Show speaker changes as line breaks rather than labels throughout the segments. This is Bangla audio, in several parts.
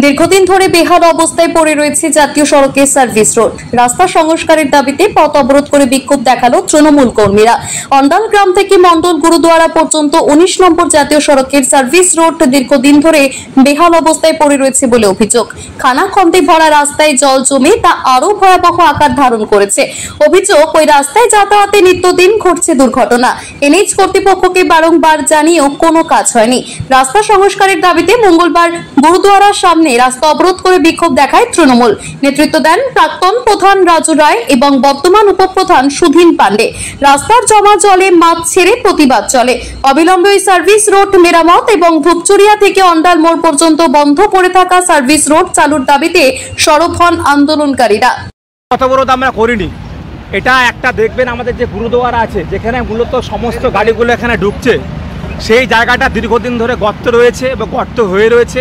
দীর্ঘদিন ধরে বেহাল অবস্থায় পড়ে রয়েছে জাতীয় সড়কের সার্ভিস রোড। রাস্তা সংস্কারের দাবিতে পথ অবরোধ করে বিক্ষোভ দেখালো তৃণমূল কর্মীরা। অন্ডাল গ্রাম থেকে মন্ডল গুরুদুয়ারা পর্যন্ত 19 নম্বর জাতীয় সড়কের সার্ভিস রোড দীর্ঘদিন ধরে বেহাল অবস্থায় পড়ে রয়েছে বলে অভিযোগ। খানাখন্দে ভরা রাস্তায় জল জমে তা আরো ভয়াবহ আকার ধারণ করেছে। অভিযোগ, ওই রাস্তায় যাতায়াতে নিত্যদিন ঘটছে দুর্ঘটনা। এনএইচ কর্তৃপক্ষকে বারংবার জানিয়েও কোনো কাজ হয়নি। রাস্তা সংস্কারের দাবিতে মঙ্গলবার গুরুদুয়ারার সামনে রাস্তা অবরোধ করে বিক্ষোভ দেখায় তৃণমূল। নেতৃত্ব দেন প্রাক্তন প্রধান রাজু রায় এবং বর্তমান উপপ্রধান সুধীন পান্ডে। রাস্তার জমা জলে মাছ ছেড়ে প্রতিবাদ চলে। অবিলম্বে ওই সার্ভিস রোড মেরামত এবং ধূপচুরিয়া থেকে অন্ডাল মোড় পর্যন্ত বন্ধ পড়ে থাকা সার্ভিস রোড চালুর দাবিতে সরব হন আন্দোলনকারীরা।
অবরোধ আমরা করিনি, এটা একটা দেখবেন আমাদের যে গুরুদুয়ারা আছে, যেখানে মূলত সমস্ত গাড়িগুলো এখানে ঢুকছে, সেই জায়গাটা দীর্ঘদিন ধরে গর্ত রয়েছে এবং গর্ত হয়ে রয়েছে।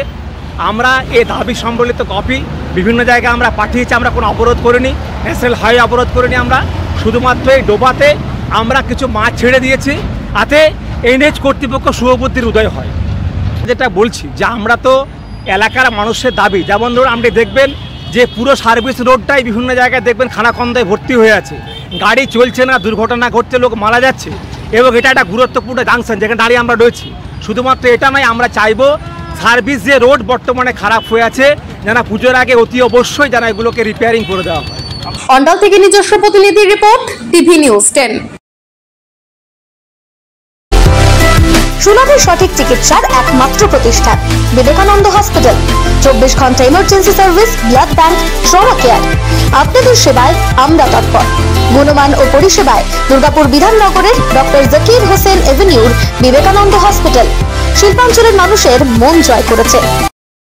আমরা এই দাবি সম্বলিত কপি বিভিন্ন জায়গায় আমরা পাঠিয়েছি। আমরা কোনো অবরোধ করিনি, ন্যাশনাল হাইওয়ে অবরোধ করিনি। আমরা শুধুমাত্র এই ডোবাতে আমরা কিছু মাছ ছেড়ে দিয়েছি, তাতে এনএইচ কর্তৃপক্ষ শুভবুদ্ধির উদয় হয়। যেটা বলছি যে আমরা তো এলাকার মানুষের দাবি, যেমন ধরুন আপনি দেখবেন যে পুরো সার্ভিস রোডটাই বিভিন্ন জায়গায় দেখবেন খানাখন্দায় ভর্তি হয়ে আছে, গাড়ি চলছে না, দুর্ঘটনা ঘটছে, লোক মারা যাচ্ছে এবং এটা একটা গুরুত্বপূর্ণ জাংশন যেখানে দাঁড়িয়ে আমরা রয়েছি। শুধুমাত্র এটা নয়, আমরা চাইবো সার্ভিস যে রোড বর্তমানে খারাপ হয়ে আছে, যেন পুজোর আগে অতি অবশ্যই যেন এগুলোকে রিপেয়ারিং করে দেওয়া হয়।
অন্ডাল থেকে নিজস্ব প্রতিনিধির রিপোর্ট, টিভি নিউজ 10।
সুলভে সঠিক চিকিৎসার একমাত্র প্রতিষ্ঠান বিবেকানন্দ হসপিটাল। 24 ঘন্টা emergency service, blood bank, trauma care. আপনাদের সেবায় আমরা তৎপর। গুণমান ও পরিষেবায় দুর্গাপুর বিধাননগরের ডক্টর জাকির হোসেন এভিনিউর বিবেকানন্দ হসপিটাল শিল্পাঞ্চলের মানুষের মন জয় করেছে।